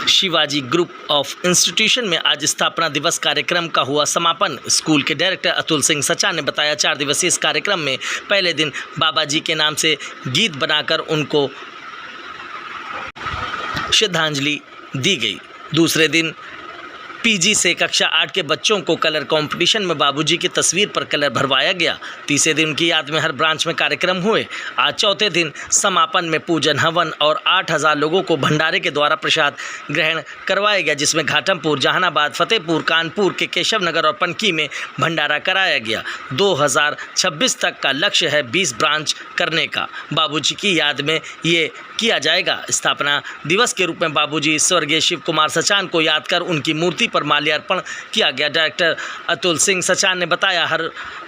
Shivaji group of institution में आज स्थापना दिवस कार्यक्रम का हुआ समापन। स्कूल के डायरेक्टर अतुल सिंह सचा ने बताया, 4 दिवसीय इस कार्यक्रम में पहले दिन बाबा जी के नाम से गीत बनाकर उनको श्रद्धांजलि दी गई। दूसरे दिन पीजी से कक्षा 8 के बच्चों को कलर कंपटीशन में बाबूजी की तस्वीर पर कलर भरवाया गया। तीसरे दिन उनकी याद में हर ब्रांच में कार्यक्रम हुए। आज चौथे दिन समापन में पूजन हवन और 8,000 लोगों को भंडारे के द्वारा प्रसाद ग्रहण करवाया गया, जिसमें घाटमपुर, जहानाबाद, फतेहपुर, कानपुर के केशव नगर और पनकी में भंडारा कराया गया। 2026 तक का लक्ष्य है 20 ब्रांच करने का। बाबूजी की याद में ये किया जाएगा। स्थापना दिवस के रूप में बाबूजी स्वर्गीय शिव कुमार सचान को याद कर उनकी मूर्ति पर माल्यार्पण किया गया। डायरेक्टर अतुल सिंह सचान ने बताया, हर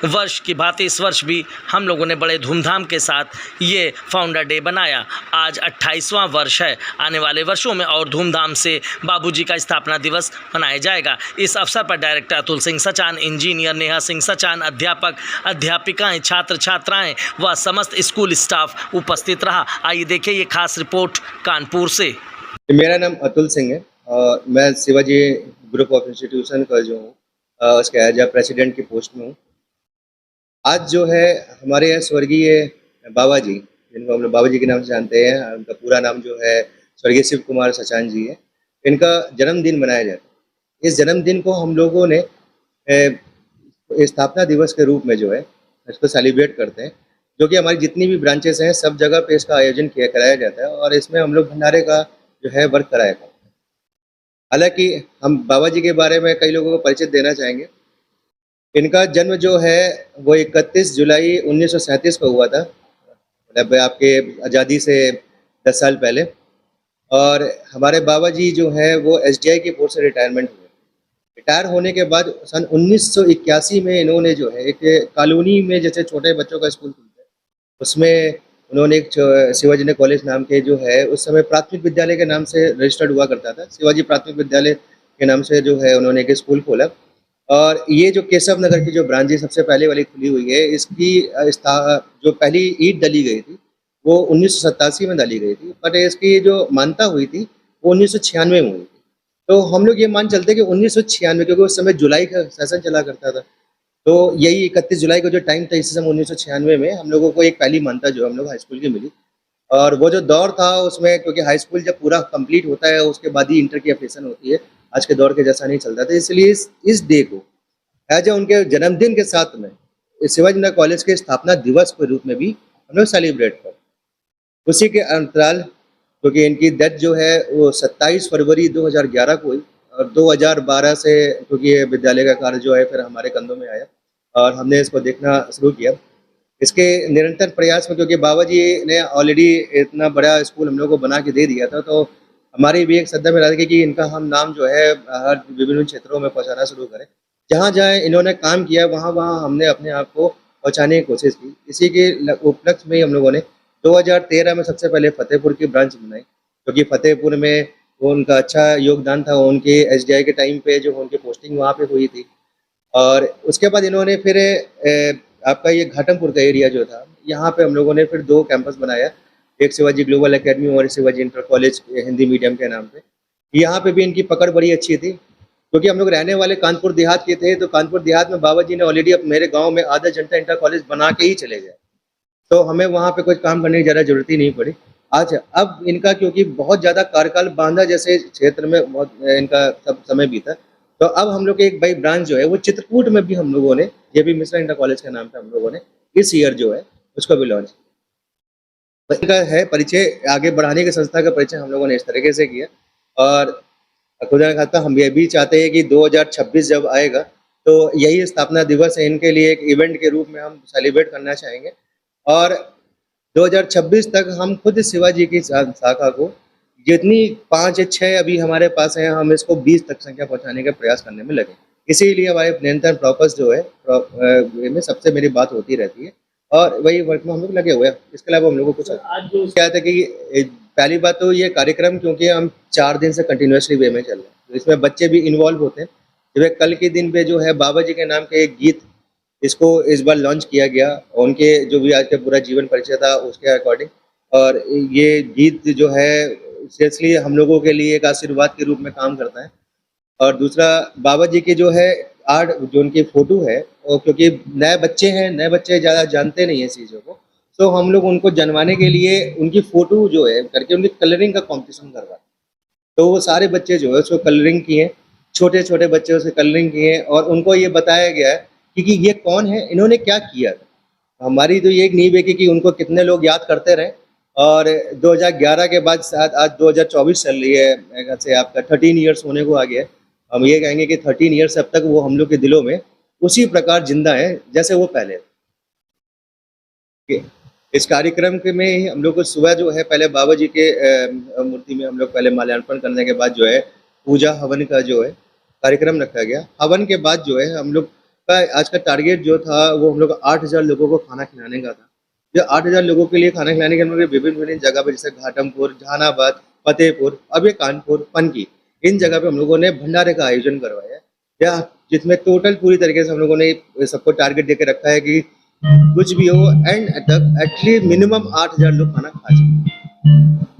वर्ष की भांति इस वर्ष भी हम लोगों ने बड़े धूमधाम के साथ ये फाउंडर डे बनाया। आज 28वां वर्ष है। आने वाले वर्षों में और धूमधाम से बाबूजी का स्थापना दिवस मनाया जाएगा। इस अवसर पर डायरेक्टर अतुल सिंह सचान, इंजीनियर नेहा सिंह सचान, अध्यापक, अध्यापिकाएं, छात्र छात्राएं व समस्त स्कूल स्टाफ उपस्थित रहा। आइए देखिए ये खास रिपोर्ट कानपुर से। मेरा नाम अतुल सिंह है और मैं शिवाजी ग्रुप ऑफ इंस्टीट्यूशन का जो हूँ उसके एज प्रेसिडेंट की पोस्ट में हूँ। आज जो है हमारे यहाँ स्वर्गीय बाबा जी, जिनको हम लोग बाबा जी के नाम से जानते हैं, उनका पूरा नाम जो है स्वर्गीय शिव कुमार सचान जी है, इनका जन्मदिन मनाया जाता है। इस जन्मदिन को हम लोगों ने स्थापना दिवस के रूप में जो है इसको सेलिब्रेट करते हैं, जो कि हमारी जितनी भी ब्रांचेस हैं सब जगह पे इसका आयोजन कराया जाता है और इसमें हम लोग भंडारे का जो है वर्क कराया करते हैं। हालांकि हम बाबा जी के बारे में कई लोगों को परिचय देना चाहेंगे। इनका जन्म जो है वो 31 जुलाई 1937 को हुआ था, मतलब आपके आज़ादी से 10 साल पहले। और हमारे बाबा जी जो है वो एसडीआई की पोस्ट से रिटायरमेंट हुए। रिटायर होने के बाद सन 1981 में इन्होंने जो है एक कॉलोनी में जैसे छोटे बच्चों का स्कूल खुलता है, उसमें उन्होंने एक शिवाजी कॉलेज नाम के जो है उस समय प्राथमिक विद्यालय के नाम से रजिस्टर्ड हुआ करता था। शिवाजी प्राथमिक विद्यालय के नाम से जो है उन्होंने एक स्कूल खोला। और ये जो केशव नगर की जो ब्रांच सबसे पहले वाली खुली हुई है, इसकी जो पहली ईंट डली गई थी वो 1987 में डाली गई थी, बट इसकी जो मान्यता हुई थी वो 1996 में हुई थी। तो हम लोग ये मान चलते कि 1996, क्योंकि उस समय जुलाई का सेशन चला करता था, तो यही 31 जुलाई को जो टाइम था इस समय 1996 में हम लोगों को एक पहली मान्यता जो हम लोग हाई स्कूल की मिली। और वो जो दौर था उसमें, क्योंकि हाई स्कूल जब पूरा कंप्लीट होता है उसके बाद ही इंटर की एप्लीकेशन होती है, आज के दौर के जैसा नहीं चलता था, इसलिए इस डे को एज उनके जन्मदिन के साथ में शिवाजी नगर कॉलेज के स्थापना दिवस के रूप में भी हम लोग सेलिब्रेट करते। उसी के अंतराल, क्योंकि इनकी डेथ जो है वो 27 फरवरी 2011 को हुई और 2012 से क्योंकि ये विद्यालय का कार्य जो है फिर हमारे कंधों में आया और हमने इसको देखना शुरू किया। इसके निरंतर प्रयास में, क्योंकि बाबा जी ने ऑलरेडी इतना बड़ा स्कूल हम लोग को बना के दे दिया था, तो हमारी भी एक श्रद्धा में रहा कि इनका हम नाम जो है हर विभिन्न क्षेत्रों में पहुंचाना शुरू करें। जहाँ जहाँ इन्होंने काम किया वहाँ वहाँ हमने अपने आप को पहुँचाने की कोशिश की। इसी के उपलक्ष्य में हम लोगों ने 2013 में सबसे पहले फतेहपुर की ब्रांच बनाई, क्योंकि फतेहपुर में वो उनका अच्छा योगदान था। उनके एसडीआई के टाइम पे जो उनकी पोस्टिंग वहाँ पे हुई थी। और उसके बाद इन्होंने फिर आपका ये घाटमपुर का एरिया जो था, यहाँ पे हम लोगों ने फिर 2 कैंपस बनाया, एक शिवाजी ग्लोबल एकेडमी और Shivaji inter college Hindi medium के नाम पे। यहाँ पे भी इनकी पकड़ बड़ी अच्छी थी, क्योंकि हम लोग रहने वाले कानपुर देहात के थे, तो कानपुर देहात में बाबा जी ने ऑलरेडी मेरे गाँव में आधा जनता इंटर कॉलेज बना के ही चले गए, तो हमें वहाँ पे कुछ काम करने की ज़्यादा जरूरत ही नहीं पड़ी। आज अब इनका क्योंकि बहुत ज़्यादा कार्यकाल बांधा जैसे क्षेत्र में बहुत इनका सब समय बीता, तो अब हम लोग के एक भाई ब्रांच जो है वो चित्रकूट में भी हम लोगों ने, ये भी मिश्रा इंटर कॉलेज के नाम पे हम लोगों ने इस ईयर जो है उसको भी लॉन्च किया। इनका है परिचय आगे बढ़ाने की संस्था का परिचय हम लोगों ने इस तरीके से किया। और खुदा न खास्ता हम ये भी चाहते हैं कि 2026 जब आएगा तो यही स्थापना दिवस है, इनके लिए एक इवेंट के रूप में हम सेलिब्रेट करना चाहेंगे। और 2026 तक हम खुद शिवाजी की शाखा को जितनी 5 या 6 अभी हमारे पास हैं, हम इसको 20 तक संख्या पहुंचाने का प्रयास करने में लगे। इसीलिए हमारे निरंतर प्रॉपर्स जो है में सबसे मेरी बात होती रहती है और वही वर्क में हम लोग लगे हुए हैं। इसके अलावा हम लोगों को कुछ क्या था कि पहली बात तो ये कार्यक्रम, क्योंकि हम 4 दिन से कंटिन्यूसली वे में चल रहे हैं, तो इसमें बच्चे भी इन्वॉल्व होते हैं। जब कल के दिन पे जो है बाबा जी के नाम के एक गीत इसको इस बार लॉन्च किया गया, उनके जो भी आज का पूरा जीवन परिचय था उसके अकॉर्डिंग। और ये गीत जो है सीरियसली हम लोगों के लिए एक आशीर्वाद के रूप में काम करता है। और दूसरा बाबा जी की जो है आर्ट जो उनकी फ़ोटो है वो क्योंकि नए बच्चे ज़्यादा जानते नहीं हैं इस चीज़ों को, तो हम लोग उनको जनवाने के लिए उनकी फ़ोटो जो है करके उनकी कलरिंग का कॉम्पिटिशन करवाते हैं। तो वो सारे बच्चे जो है उसको कलरिंग किए, छोटे-छोटे बच्चे उसे कलरिंग किए और उनको ये बताया गया है कि ये कौन है, इन्होंने क्या किया था। हमारी तो ये एक नींव है कि उनको कितने लोग याद करते रहें और 2011 के बाद शायद आज 2024 चल रही है, मेरे ख्याल से आपका 13 इयर्स होने को आ गया है। हम ये कहेंगे कि 13 इयर्स अब तक वो हम लोग के दिलों में उसी प्रकार ज़िंदा हैं, जैसे वो पहले थे। इस कार्यक्रम के में ही हम लोग को सुबह जो है पहले बाबा जी के मूर्ति में हम लोग पहले माल्यार्पण करने के बाद जो है पूजा हवन का जो है कार्यक्रम रखा गया। हवन के बाद जो है हम लोग का आज का टारगेट जो था वो हम लोग 8,000 लोगों को खाना खिलाने का था। जो 8,000 लोगों के लिए खाना खिलाने के हम लोग विभिन्न-विभिन्न जगह पे जैसे घाटमपुर, जहानाबाद, फतेहपुर, अब ये कानपुर, पनकी, इन जगह पे हम लोगों ने भंडारे का आयोजन करवाया है। या जिसमें टोटल पूरी तरीके से हम लोगों ने सबको टारगेट देके रखा है कि कुछ भी हो एंड तक एटलीस्ट मिनिमम 8,000 लोग खाना खा सकें।